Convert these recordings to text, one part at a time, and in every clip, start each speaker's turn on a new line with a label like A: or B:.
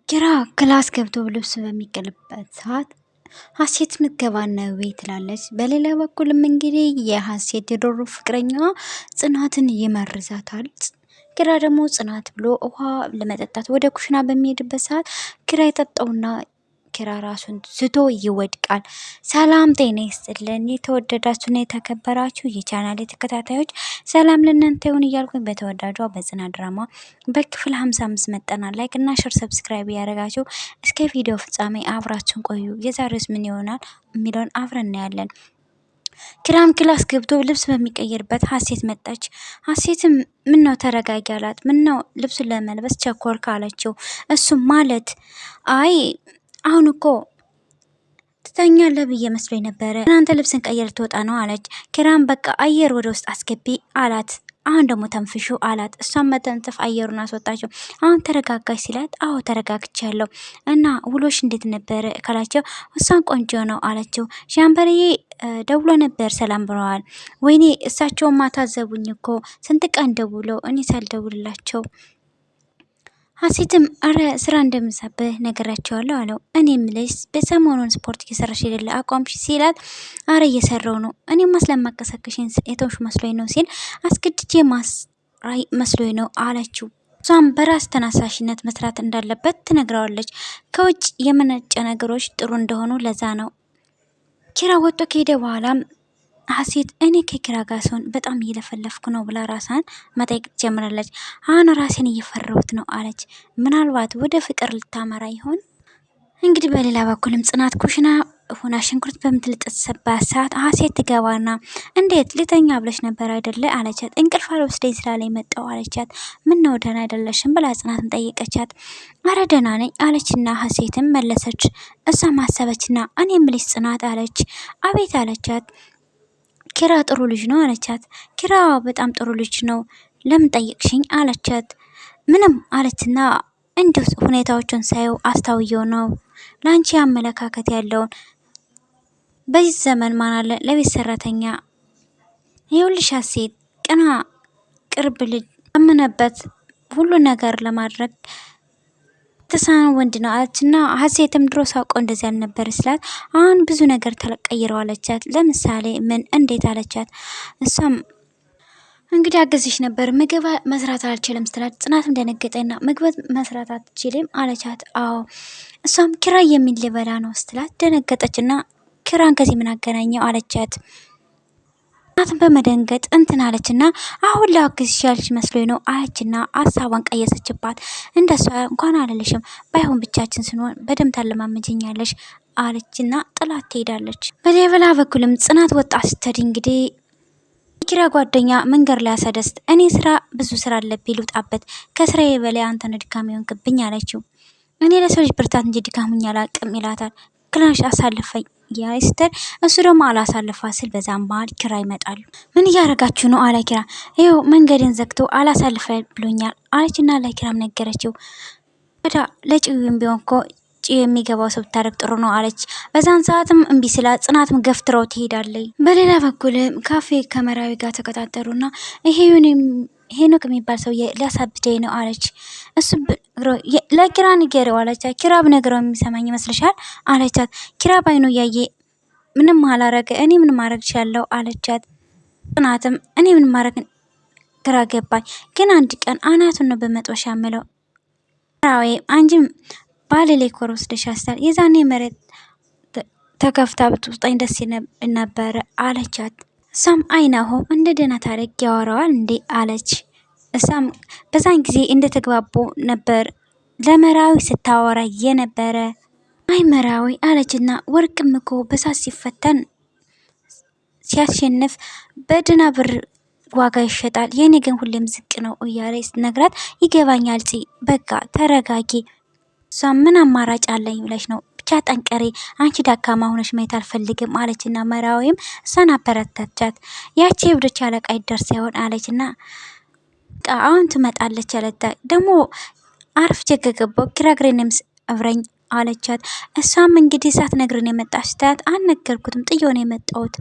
A: ኪራ ክላስ ገብቶ ልብስ በሚቀልበት ሰዓት ሀሴት ምትገባ ነው ወይ ትላለች። በሌላ በኩልም እንግዲህ የሀሴት የዶሮ ፍቅረኛዋ ጽናትን ይመርዛታል። ኪራ ደግሞ ጽናት ብሎ ውሃ ለመጠጣት ወደ ኩሽና በሚሄድበት ሰዓት ኪራ የጠጣውና ኪራ ራሱን ስቶ ይወድቃል። ሰላም ጤና ይስጥልን የተወደዳችሁና የተከበራችሁ የቻናል ተከታታዮች ሰላም ለእናንተ ይሁን እያልኩኝ በተወዳጇ በጽናት ድራማ በክፍል 55 መጠናል። ላይክ እና ሼር ሰብስክራይብ ያደረጋችሁ እስከ ቪዲዮ ፍጻሜ አብራችሁን ቆዩ። የዛሬስ ምን ይሆናል የሚለውን አብረን እናያለን። ኪራም ክላስ ገብቶ ልብስ በሚቀይርበት ሀሴት መጣች። ሀሴትም ምን ነው ተረጋጊ አላት። ምን ነው ልብሱን ለመልበስ ቸኮልክ አለችው። እሱም ማለት አይ አሁን እኮ ትተኛለህ ብዬ መስሎኝ ነበረ። እናንተ ልብስን ቀይር ትወጣ ነው አለች። ኪራም በቃ አየር ወደ ውስጥ አስገቢ አላት። አሁን ደግሞ ተንፍሹ አላት። እሷም መተንተፍ አየሩን አስወጣቸው። አሁን ተረጋጋች ሲላት አዎ ተረጋግቻለሁ እና ውሎሽ እንዴት ነበረ ካላቸው እሷን ቆንጆ ነው አለችው። ሻምበርዬ ደውሎ ነበር ሰላም ብለዋል። ወይኔ እሳቸውን ማታዘቡኝ እኮ ስንት ቀን ደውለው እኔ ሳልደውልላቸው። ሀሴትም አረ ስራ እንደምሳብህ ነገራቸዋለሁ አለው። እኔ ምልሽ በሰሞኑን ስፖርት እየሰራሽ የሌለ አቋምሽ ሲላት አረ እየሰራው ነው እኔ ማስለማቀሳቀሽን የተውሽ መስሎኝ ነው ሲል አስገድጄ ማስራይ መስሎኝ ነው አለችው። እሷም በራስ ተናሳሽነት መስራት እንዳለበት ትነግረዋለች። ከውጭ የመነጨ ነገሮች ጥሩ እንደሆኑ ለዛ ነው። ኪራ ወጥቶ ከሄደ በኋላም ሀሴት እኔ ከኪራ ጋር ሲሆን በጣም እየለፈለፍኩ ነው ብላ ራሳን መጠየቅ ጀምራለች። አሁን ራሴን እየፈራሁት ነው አለች። ምናልባት ወደ ፍቅር ልታመራ ይሆን? እንግዲህ በሌላ በኩልም ጽናት ኩሽና ሆና ሽንኩርት በምትልጥበት ሰዓት ሀሴት ትገባና እንዴት ልተኛ ብለሽ ነበር አይደለ አለቻት። እንቅልፍ አልወስደኝ ስላለኝ መጣሁ አለቻት። ምን ነው ደህና አይደለሽም ብላ ጽናትን ጠየቀቻት። አረ ደህና ነኝ አለችና ሀሴትም መለሰች። እሷ ማሰበችና እኔ የምልሽ ጽናት አለች። አቤት አለቻት። ኪራ ጥሩ ልጅ ነው አለቻት። ኪራ በጣም ጥሩ ልጅ ነው ለምን ጠየቅሽኝ አለቻት። ምንም አለችና እንዲሁ ሁኔታዎችን ሳየው አስታውየው ነው ላንቺ አመለካከት ያለውን በዚህ ዘመን ማን አለ ለቤት ሰራተኛ ይኸውልሽ ሀሴት ቀና ቅርብ ልጅ አመነበት ሁሉ ነገር ለማድረግ ተሳነ ወንድ ነው አለችና ሀሴትም ድሮ ሳውቀው እንደዚህ አልነበር ስላት አሁን ብዙ ነገር ተቀይረው አለቻት። ለምሳሌ ምን እንዴት አለቻት። እሷም እንግዲህ አገዝሽ ነበር ምግብ መስራት አልችልም ስትላት ጽናትም ደነገጠና ምግብ መስራት አትችልም አለቻት። አዎ እሷም ኪራ የሚል ሊበላ ነው ስትላት ደነገጠችና ኪራን ከዚህ ምን አገናኘው አለቻት። ጽናትም በመደንገጥ እንትን አለችና አሁን ላግዝሽ ያልሽ መስሎኝ ነው አለችና ሀሳቧን ቀየሰችባት። እንደሷ እንኳን አልልሽም ባይሆን ብቻችን ስንሆን በደም ታለማመጀኛለሽ አለችና ጥላት ትሄዳለች። በሌላ በኩልም ጽናት ወጣ ስትሄድ እንግዲህ ኪራ ጓደኛ መንገድ ላይ አሰደስት እኔ ብዙ ስራ አለብኝ ልውጣበት ከስራዬ በላይ አንተን ድካም ይሆንክብኝ አለችው። እኔ ለሰው ልጅ ብርታት እንጂ ድካሙኝ አላቅም ይላታል። ክላሽ አሳልፈኝ ያይስተር እሱ ደግሞ አላሳልፋ ስል በዛም መሃል ኪራ ይመጣሉ። ምን እያደረጋችሁ ነው አለ ኪራ። ይኸው መንገድን ዘግቶ አላሳልፈ ብሎኛል አለችና ለኪራም ነገረችው። ወዳ ለጭውም ቢሆን እኮ የሚገባው ሰው ብታረግ ጥሩ ነው አለች። በዛን ሰዓትም እምቢ ስላ ጽናትም ገፍትረው ትሄዳለች። በሌላ በኩልም ካፌ ከመራዊ ጋር ተከታተሉና ሄኖክ የሚባል ሰው ሊያሳብደኝ ነው አለች። እሱ ለኪራ ንገረው አለቻት። ኪራ ብነግረው የሚሰማኝ ይመስልሻል አለቻት። ኪራ ባይኑ እያየ ምንም አላረገ እኔ ምን ማድረግ እችላለሁ አለቻት። ጽናትም እኔ ምን ማድረግ ግራ ገባኝ፣ ግን አንድ ቀን አናቱን ነው በመጥበሻ ምለው ራዌ አንጂም ባሌሌ ኮር ወስደሽ አስታል የዛኔ መሬት ተከፍታ ብትውስጠኝ ደስ ነበረ አለቻት። እሷም አይናሆ እንደ ደህና ታሪክ ያወራዋል እንዴ አለች። እሷም በዛን ጊዜ እንደተግባቡ ነበር ለመራዊ ስታወራ የነበረ። አይ መራዊ አለችና ወርቅም እኮ በሳት ሲፈተን ሲያሸንፍ በደህና ብር ዋጋ ይሸጣል፣ የኔ ግን ሁሌም ዝቅ ነው እያለች ነግራት ይገባኛል ጽ በቃ ተረጋጊ። እሷም ምን አማራጭ አለኝ ብለሽ ነው ብቻ ጠንቀሬ አንቺ ዳካማ ሆነሽ ማየት አልፈልግም አለችና መራዊም እሷን አበረታቻት። ያቺ እብዶች አለቃ ይደርስ ይሆን አለችና አሁን ትመጣለች አለታ ደግሞ አርፍ ጀገገበው ኪራግሬንም አብረኝ አለቻት። እሷም እንግዲህ ሳትነግረን የመጣሽ ታያት አልነገርኩትም ጥዮን የመጣሁት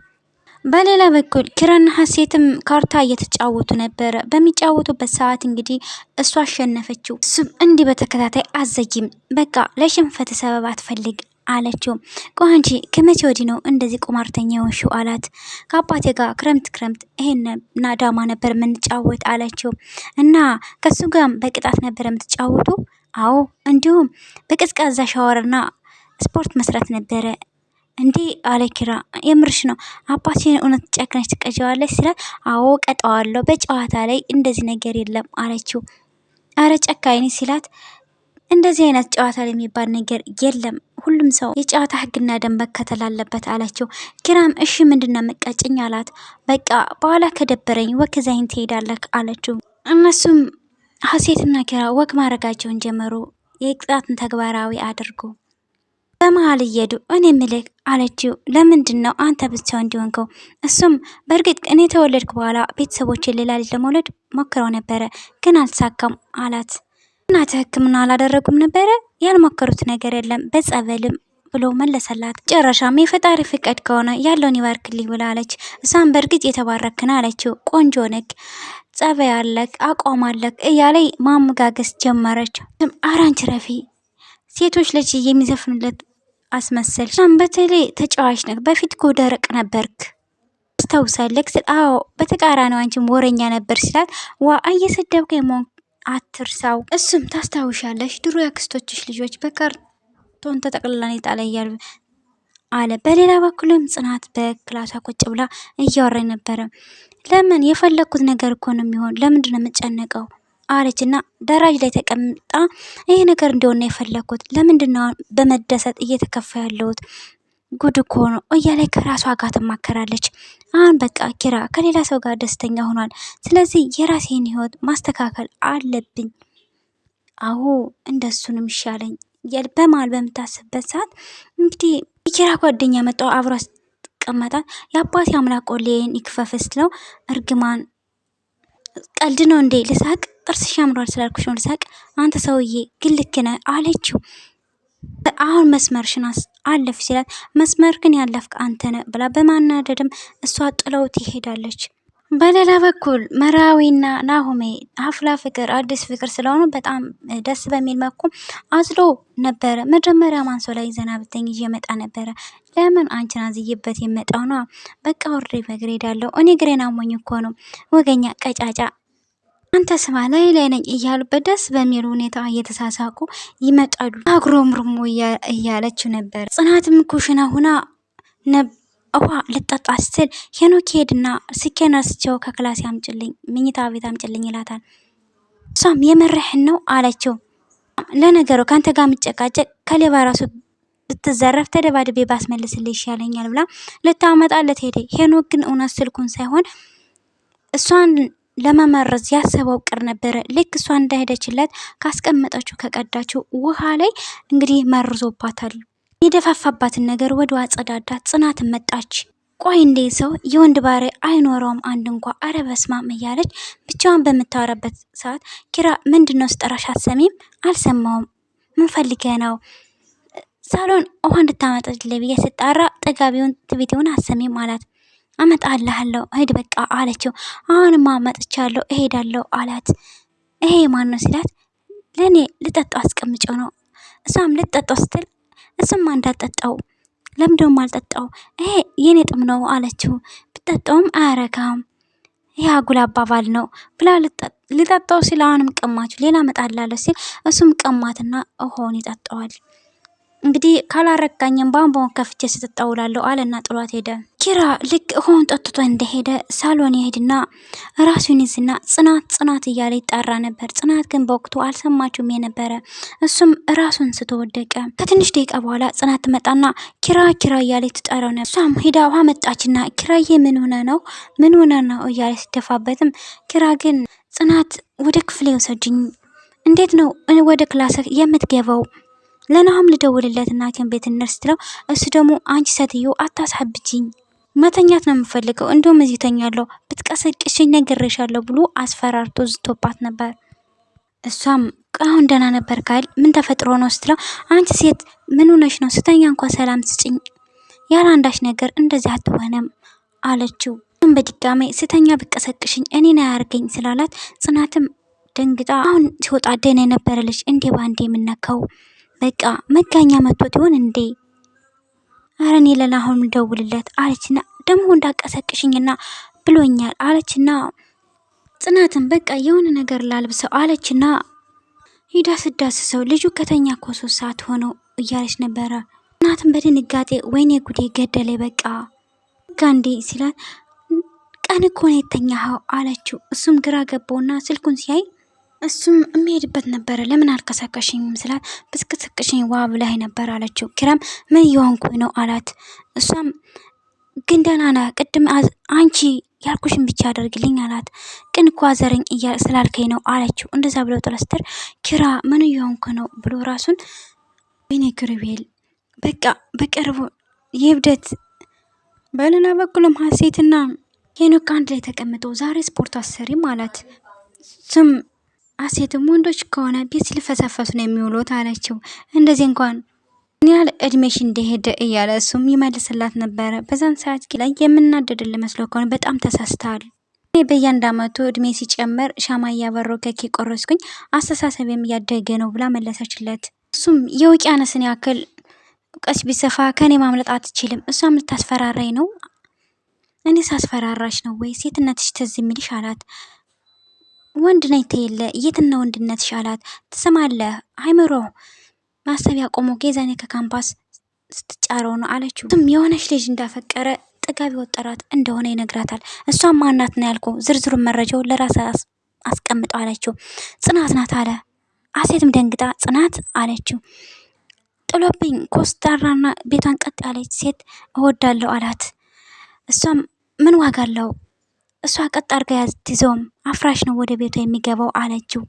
A: በሌላ በኩል ኪራና ሀሴትም ካርታ እየተጫወቱ ነበረ። በሚጫወቱበት ሰዓት እንግዲህ እሷ አሸነፈችው። እሱም እንዲህ በተከታታይ አዘጊም በቃ ለሽንፈት ሰበብ አትፈልግ አለችው። ቆይ አንቺ ከመቼ ወዲህ ነው እንደዚህ ቁማርተኛ የሆንሽው አላት። ከአባቴ ጋር ክረምት ይሄንና ዳማ ነበር የምንጫወት አለችው። እና ከሱ ጋር በቅጣት ነበር የምትጫወቱ? አዎ እንዲሁም በቀዝቃዛ ሻወርና ስፖርት መስራት ነበረ እንዴ አለ ኪራ። የምርሽ ነው አባቴን እውነት ጨክነሽ ትቀጀዋለሽ ሲላት፣ አዎ ቀጠዋለሁ በጨዋታ ላይ እንደዚህ ነገር የለም አለችው። አረ ጨካኝ ሲላት፣ እንደዚህ አይነት ጨዋታ ላይ የሚባል ነገር የለም ሁሉም ሰው የጨዋታ ህግና ደንብ መከተል አለበት አለችው። ኪራም እሺ ምንድነው መቀጭኝ አላት። በቃ በኋላ ከደበረኝ ወክ ዛይን ትሄዳለህ አለችው። እነሱም ሀሴትና ኪራ ወክ ማድረጋቸውን ጀመሩ። የቅጣትን ተግባራዊ አድርጉ በመሀል እየሄዱ እኔ ምልክ አለችው። ለምንድን ነው አንተ ብቻው እንዲሆንከው? እሱም በእርግጥ እኔ ተወለድኩ በኋላ ቤተሰቦችን ሌላ ልጅ ለመውለድ ሞክረው ነበረ ግን አልተሳካም አላት። እናተ ህክምና አላደረጉም ነበረ? ያልሞከሩት ነገር የለም በጸበልም ብሎ መለሰላት። ጨረሻም የፈጣሪ ፍቃድ ከሆነ ያለውን ይባርክልኝ ብላለች። እሷም በእርግጥ የተባረክን አለችው። ቆንጆ ነክ ጸባይ አለክ አቋም አለክ እያለይ ማመጋገስ ጀመረች። አራንች ረፊ ሴቶች ልጅ የሚዘፍኑለት አስመሰል በተለይ ተጫዋች ነህ። በፊት እኮ ደረቅ ነበርክ አስታውሳለክ? አዎ በተቃራኒው አንቺም ወረኛ ነበር ሲላት፣ ዋ እየሰደብከ የመሆን አትርሳው። እሱም ታስታውሻለሽ ድሮ ያክስቶችሽ ልጆች በካርቶን ተጠቅልለን ይጣለ እያሉ አለ። በሌላ በኩልም ጽናት በክላሷ ቁጭ ብላ እያወራኝ ነበረ። ለምን የፈለግኩት ነገር እኮ ነው የሚሆን ለምንድን ነው የምጨነቀው አለች እና ደራጅ ላይ ተቀምጣ ይሄ ነገር እንደሆነ የፈለግኩት ለምንድነው በመደሰት እየተከፋ ያለሁት ጉድ እኮ ነው እያለች ከራሷ ጋር ትማከራለች። አሁን በቃ ኪራ ከሌላ ሰው ጋር ደስተኛ ሆኗል። ስለዚህ የራሴን ህይወት ማስተካከል አለብኝ። አዎ እንደሱንም ይሻለኝ በመሃል በምታስብበት ሰዓት እንግዲህ የኪራ ጓደኛ መጣው አብሮ አስቀመጣት። የአባቴ አምላክ ቆሌን ይክፈፍ ስትለው እርግማን ቀልድ ነው እንዴ ልሳቅ ጥርስሽ ያምራል ስላልኩሽ ነው ልሳቅ አንተ ሰውዬ ግን ልክ ነህ አለችው። አሁን መስመርሽን አለፍ ሲላት መስመርክን ያለፍክ አንተ ነህ ብላ በማናደድም እሷ ጥለው ትሄዳለች። በሌላ በኩል መራዊና ናሆሜ አፍላ ፍቅር አዲስ ፍቅር ስለሆኑ በጣም ደስ በሚል መልኩ አዝሎ ነበረ። መጀመሪያ ማንሶ ላይ ዘና ብተኝ ይዤ መጣ ነበረ። ለምን አንቺን አዝዬበት የመጣው ነው። በቃ ወሬ በግሬ ሄዳለሁ እኔ ግሬን አሞኝ እኮ ነው ወገኛ ቀጫጫ አንተ ስማ ላይ ነኝ እያሉበት ደስ በሚል ሁኔታ እየተሳሳቁ ይመጣሉ። አግሮምርሞ እያለችው ነበር። ጽናትም ኩሽና ሁና ውሃ ልጠጣ ስትል ሄኖክ ሄድና ስኬን ረስቸው ከክላስ ያምጭልኝ ምኝታ ቤት አምጭልኝ ይላታል። እሷም የመረህን ነው አለችው። ለነገሩ ከአንተ ጋር ምጨቃጨቅ ከሌባ ራሱ ብትዘረፍ ተደባድቤ ባስመልስልኝ ይሻለኛል ብላ ልታመጣለት ሄደ። ሄኖክ ግን እውነት ስልኩን ሳይሆን እሷን ለመመረዝ ያሰበው ቅር ነበረ። ልክ እሷ እንዳሄደችለት ካስቀመጠችው ከቀዳችው ውሃ ላይ እንግዲህ መርዞባታል። የደፋፋባትን ነገር ወደ አጸዳዳት። ጽናትን መጣች። ቆይ እንዴ ሰው የወንድ ባሪ አይኖረውም አንድ እንኳ አረ በስማም እያለች ብቻዋን በምታወራበት ሰዓት ኪራ ምንድነው ስጠራሽ አትሰሚም? አልሰማውም ምን ፈልገህ ነው? ሳሎን ውሃ እንድታመጣልኝ ብዬ ስጣራ ጠጋቢውን ትቤቴውን አትሰሚም አላት። አመጣልሃለሁ ሂድ በቃ አለችው። አሁንማ መጥቻለሁ እሄዳለሁ አላት። ይሄ ማን ነው ሲላት ለኔ ልጠጣው አስቀምጨው ነው። እሷም ልጠጣው ስትል እሱማ እንዳጠጣው ለምንድነው አልጠጣው ይሄ የኔ ጥም ነው አለችው። ብጠጣውም አያረካም ይሄ አጉል አባባል ነው ብላ ልጠጣው ሲል አሁንም ቀማችሁ ሌላ መጣላለሁ ሲል እሱም ቀማትና ውሃውን ይጠጣዋል። እንግዲህ ካላረጋኝም ባንባውን ከፍቼ ስትጣውላለሁ አለና ጥሏት ሄደ። ኪራ ልክ ሆን ጠጥቶ እንደሄደ ሳሎን ይሄድና ራሱን ይዝና ጽናት እያለ ይጣራ ነበር። ጽናት ግን በወቅቱ አልሰማችውም የነበረ። እሱም ራሱን ስተወደቀ ከትንሽ ደቂቃ በኋላ ጽናት ትመጣና ኪራ እያለ ትጠራው ነበር። እሷም ሄዳ ውሃ መጣችና ኪራዬ ምን ሆነ ነው እያለ ሲደፋበትም ኪራ ግን ጽናት ወደ ክፍሌ ወሰጅኝ፣ እንዴት ነው ወደ ክላስ የምትገባው? ለናሁም ልደውልለት እናቴን ቤት እንርስ ትለው። እሱ ደግሞ አንቺ ሴትዮ አታስሐብጂኝ መተኛት ነው የምፈልገው እንደውም እዚህ ተኛለሁ ብትቀሰቅሽኝ ነግሬሻለሁ ብሎ አስፈራርቶ ዝቶባት ነበር። እሷም አሁን ደህና ነበር ካል ምን ተፈጥሮ ነው ስትለው አንቺ ሴት ምን ሆነሽ ነው ስተኛ እንኳን ሰላም ስጭኝ ያለ አንዳች ነገር እንደዚህ አትሆንም አለችው። በድጋሜ ስተኛ ብቀሰቅሽኝ እኔን አያርገኝ ስላላት ጽናትም ደንግጣ አሁን ሲወጣ ደህና የነበረ ልጅ እንዴ ባንዴ የምነካው በቃ መጋኛ መጥቶት ይሆን እንዴ? ኧረ እኔ ለናሆም ደውልለት አለችና ደግሞ እንዳቀሰቅሽኝና ብሎኛል አለችና ጽናትን በቃ የሆነ ነገር ላልብሰው አለችና ሂዳ ስዳስሰው ልጁ ከተኛ እኮ 3 ሰዓት ሆነው እያለች ነበረ። ጽናትን በድንጋጤ ወይኔ ጉዴ ገደለ በቃ ጋንዴ ሲላት ቀን እኮ ነው የተኛኸው አለችው። እሱም ግራ ገባውና ስልኩን ሲያይ እሱም የሚሄድበት ነበረ። ለምን አልቀሰቀሽኝም ስላት ብትቀሰቅሽኝ ዋ ብለህ ነበር አለችው። ኪራም ምን እየሆንኩኝ ነው አላት። እሷም ግን ደህና ነህ ቅድም አንቺ ያልኩሽን ብቻ አደርግልኝ አላት። ግን እኮ አዘረኝ ስላልከኝ ነው አለችው። እንደዛ ብለው ጥለስተር ኪራ ምን እየሆንኩ ነው ብሎ ራሱን ወይኔ ክሩቤል በቃ በቅርቡ የእብደት በሌላ በኩልም ሀሴትና ሄኖክ አንድ ላይ ተቀምጠው ዛሬ ስፖርት አሰሪም አላት። ስም ሀሴትም ወንዶች ከሆነ ቤት ሊፈሰፈሱ ነው የሚውሉት አለችው። እንደዚህ እንኳን ምን ያህል እድሜሽ እንደሄደ እያለ እሱም ይመልስላት ነበረ። በዛን ሰዓት ላይ የምናደድል መስሎ ከሆነ በጣም ተሳስተሃል። እኔ በእያንዳመቱ እድሜ ሲጨመር ሻማ እያበረው ከኬ ቆረስኩኝ አስተሳሰብም እያደገ ነው ብላ መለሰችለት። እሱም የውቅያኖስን ያክል ቀስ ቢሰፋ ከኔ ማምለጥ አትችልም። እሷም ልታስፈራራኝ ነው። እኔ ሳስፈራራሽ ነው ወይ ሴትነትሽ ትዝ የሚልሽ አላት። ወንድ ነኝ ተየለ የትና ወንድነትሽ አላት። ትሰማለህ አይምሮ ማሰብ ያቆመው ጌዛኔ ከካምፓስ ስትጫረው ነው አለችው። የሆነች ልጅ እንዳፈቀረ ጥጋቢ ወጠራት እንደሆነ ይነግራታል። እሷም ማናት ነው ያልኩ ዝርዝሩን መረጃው ለራስ አስቀምጠው አለችው። ጽናት ናት አለ። ሀሴትም ደንግጣ ጽናት አለችው። ጥሎብኝ ኮስታራና ቤቷን ቀጥ ያለች ሴት እወዳለሁ አላት። እሷም ምን ዋጋ አለው እሷ ቀጥ አርጋ ያትይዘውም አፍራሽ ነው ወደ ቤቷ የሚገባው አለችው።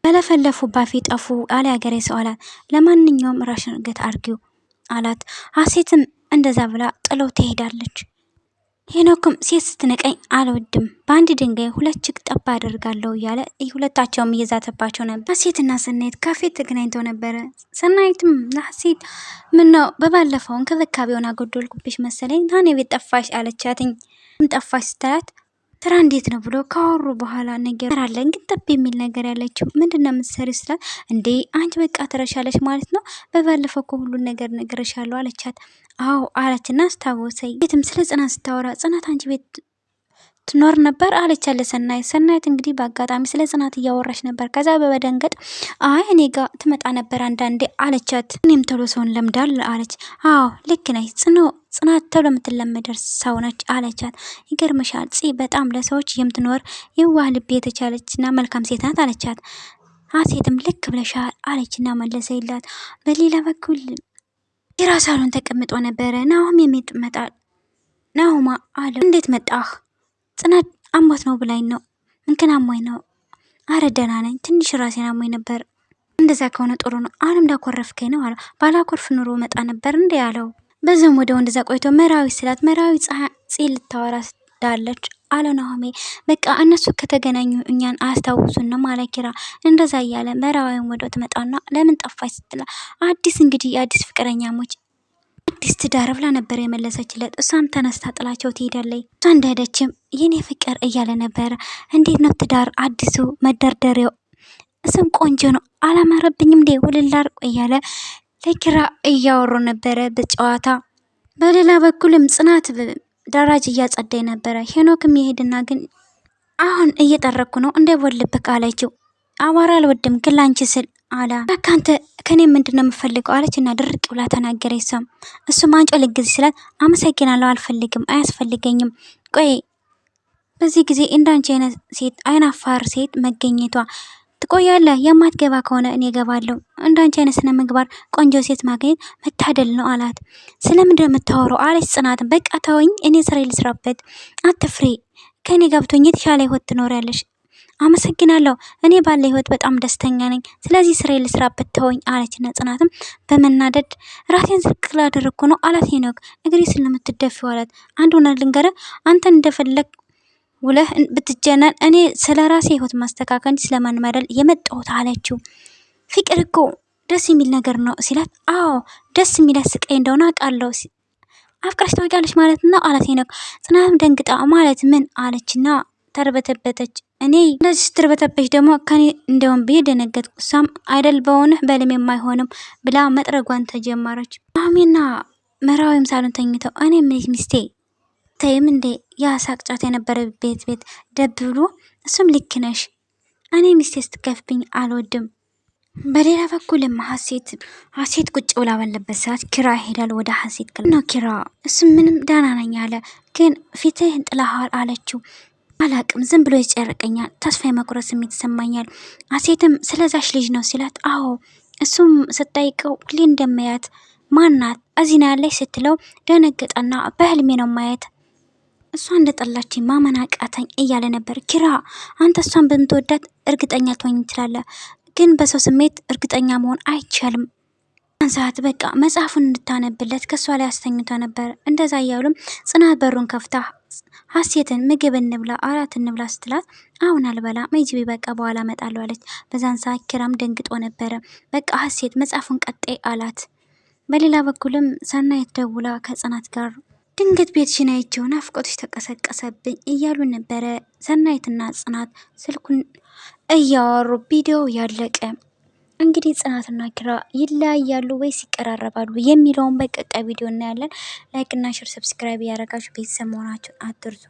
A: በለፈለፉ ባፊ ጠፉ አለ ያገሬ ሰው አላት። ለማንኛውም ራሽን እርገት አርጊው አላት። ሀሴትም እንደዛ ብላ ጥለው ትሄዳለች። ሄኖክም ሴት ስትነቀኝ አልወድም በአንድ ድንጋይ 2 ችግ ጠባ አደርጋለሁ እያለ ሁለታቸውም እየዛተባቸው ነበር። ሀሴትና ሰናይት ካፌ ተገናኝተው ነበረ። ሰናይትም ለሀሴት ምነው በባለፈው እንክብካቤውን አጎደልኩብሽ መሰለኝ ታኔ ቤት ጠፋሽ አለቻትኝ። ጠፋሽ ስትላት ስራ እንዴት ነው ብሎ ካወሩ በኋላ ነገር አለን ግን ጠብ የሚል ነገር ያለችው ምንድነው የምትሰሪው ስላት እንዴ አንቺ በቃ ትረሻለሽ ማለት ነው በባለፈው እኮ ሁሉ ነገር ነግሬሻለሁ አለቻት። አዎ አለችና አስታወሰኝ። ቤትም ስለ ጽናት ስታወራ ጽናት አንቺ ቤት ትኖር ነበር አለቻለ ሰናይት። ሰናይት እንግዲህ በአጋጣሚ ስለ ጽናት እያወራች ነበር። ከዛ በመደንገጥ አይ እኔ ጋር ትመጣ ነበር አንዳንዴ አለቻት። እኔም ቶሎ ሰውን ለምዳል አለች። አዎ ልክ ነሽ ጽናት ቶሎ የምትለመደር ሰው ነች አለቻት። ይገርምሻል በጣም ለሰዎች የምትኖር የዋህ ልብ የተቻለችና መልካም ሴት ናት አለቻት። ሀሴትም ልክ ብለሻል አለችና መለሰ ይላት። በሌላ በኩል የራሳሉን ተቀምጦ ነበረ። ናሆም የሚመጣል ናሆማ አለ እንዴት መጣህ? ጽናት አሞት ነው ብላኝ ነው። ምንክን አሞኝ ነው? አረ ደህና ነኝ ትንሽ ራሴን አሞኝ ነበር። እንደዛ ከሆነ ጥሩ ነው። አሁንም እንዳኮረፍከኝ ነው አለ። ባላኮርፍ ኑሮ መጣ ነበር እንዴ ያለው። በዛም ወደ እንደዛ ቆይቶ መራዊ ስላት መራዊ ጽ ልታወራ ዳለች አለ ናሆሜ። በቃ እነሱ ከተገናኙ እኛን አያስታውሱንም አለ ኪራ። እንደዛ እያለ መራዊም ወደ ትመጣና ለምን ጠፋች ስትላ አዲስ እንግዲህ የአዲስ ፍቅረኛሞች አዲስ ትዳር ብላ ነበር የመለሰችለት። እሷም ተነስታ ጥላቸው ትሄዳለች። እሷ እንደሄደችም የኔ ፍቅር እያለ ነበረ። እንዴት ነው ትዳር አዲሱ መደርደሪያው? እሱም ቆንጆ ነው አላማረብኝም እንዴ ውልላር እያለ ለኪራ እያወሩ ነበረ በጨዋታ። በሌላ በኩልም ጽናት ደራጅ እያጸዳይ ነበረ። ሄኖክም የሄድና ግን አሁን እየጠረኩ ነው እንዳይወልብክ አለችው። አቧራ አልወድም ግን ላንቺ ስል አላ ካንተ ከኔ ምንድነው የምፈልገው አለችና ድርቅ ብላ ተናገረች። እሱም አንጮ ልግዝ ስላት አመሰግናለሁ አልፈልግም አያስፈልገኝም። ቆይ በዚህ ጊዜ እንዳንቺ አይነት ሴት አይናፋር ሴት መገኘቷ ትቆያለህ? የማትገባ ከሆነ እኔ እገባለሁ። እንዳንቺ አይነት ስነ ምግባር ቆንጆ ሴት ማግኘት መታደል ነው አላት። ስለምንድነው የምታወራው አለች ጽናትን። በቃ ተወኝ እኔ ስራ ልስራበት አትፍሬ ከኔ ገብቶኝ የተሻለ ህይወት ትኖሪያለሽ። አመሰግናለሁ እኔ ባለ ህይወት በጣም ደስተኛ ነኝ። ስለዚህ ስራ ልስራበት ተወኝ አለችና ጽናትም በመናደድ ራሴን ዝቅ ላደረኩ ነው አላት። ሄኖክ እግሬ ስለምትደፊው አላት። አንድ ሆነ ልንገረ አንተ እንደፈለግ ውለህ ብትጀነን እኔ ስለ ራሴ ህይወት ማስተካከል እንጂ ስለማንም አይደል የመጣሁት አለችው። ፍቅር እኮ ደስ የሚል ነገር ነው ሲላት አዎ ደስ የሚል ስቃይ እንደሆነ አውቃለሁ አፍቅረሽ ታውቂያለሽ ማለት ነው አላት ሄኖክ። ጽናትም ደንግጣ ማለት ምን አለችና ተርበተበተች። እኔ እንደዚህ ስትርበተበች ደግሞ ከኔ እንደውም ብዬ ደነገጥኩ። እሷም አይደል በሆነ በልም የማይሆንም ብላ መጥረጓን ተጀመረች። ኑሐሚንና ምዕራዊም ሳሎን ተኝተው እኔ ምን ሚስቴ ተይም እንዴ ያሳቅጫት የነበረ ቤት ደብ ብሎ እሱም ልክ ነሽ፣ እኔ ሚስቴ ስትከፍብኝ አልወድም። በሌላ በኩልም ሀሴት ቁጭ ብላ ባለበት ሰዓት ኪራ ይሄዳል ወደ ሀሴት ነው። ኪራ እሱም ምንም ደህና ነኝ አለ። ግን ፊትህን ጥለሃል አለችው። አላቅም ዝም ብሎ ይጨርቀኛል፣ ተስፋ የመቁረጥ ስሜት ይሰማኛል። ሀሴትም ስለዛሽ ልጅ ነው ሲላት አዎ እሱም ስጠይቀው ሁሌ እንደማያት ማናት እዚህ ነው ያለች ስትለው ደነገጠና በህልሜ ነው ማየት እሷ እንደጠላችኝ ማመን አቃተኝ እያለ ነበር። ኪራ አንተ እሷን በምትወዳት እርግጠኛ ትሆኝ ትችላለህ፣ ግን በሰው ስሜት እርግጠኛ መሆን አይቻልም። ሰዓት በቃ መጽሐፉን እንድታነብለት ከሷ ላይ አስተኝቶ ነበር። እንደዛ እያሉም ጽናት በሩን ከፍታ ሀሴትን ምግብ እንብላ አራት እንብላ ስትላት አሁን አልበላም ሂጂ በቃ በኋላ እመጣለሁ አለች። በዛን ሰዓት ኪራም ደንግጦ ነበረ። በቃ ሀሴት መጽሐፉን ቀጤ አላት። በሌላ በኩልም ሰናይት ደውላ ከጽናት ጋር ድንገት ቤትሽን አይቼው ናፍቆትሽ ተቀሰቀሰብኝ እያሉ ነበረ። ሰናይትና ጽናት ስልኩን እያወሩ ቪዲዮ ያለቀ። እንግዲህ ጽናትና ኪራ ይለያያሉ ወይስ ይቀራረባሉ የሚለውን በቀጣይ ቪዲዮ እናያለን። ላይክ እና ሼር ሰብስክራይብ ያደረጋችሁ ቤተሰብ መሆናችሁን አትርሱ።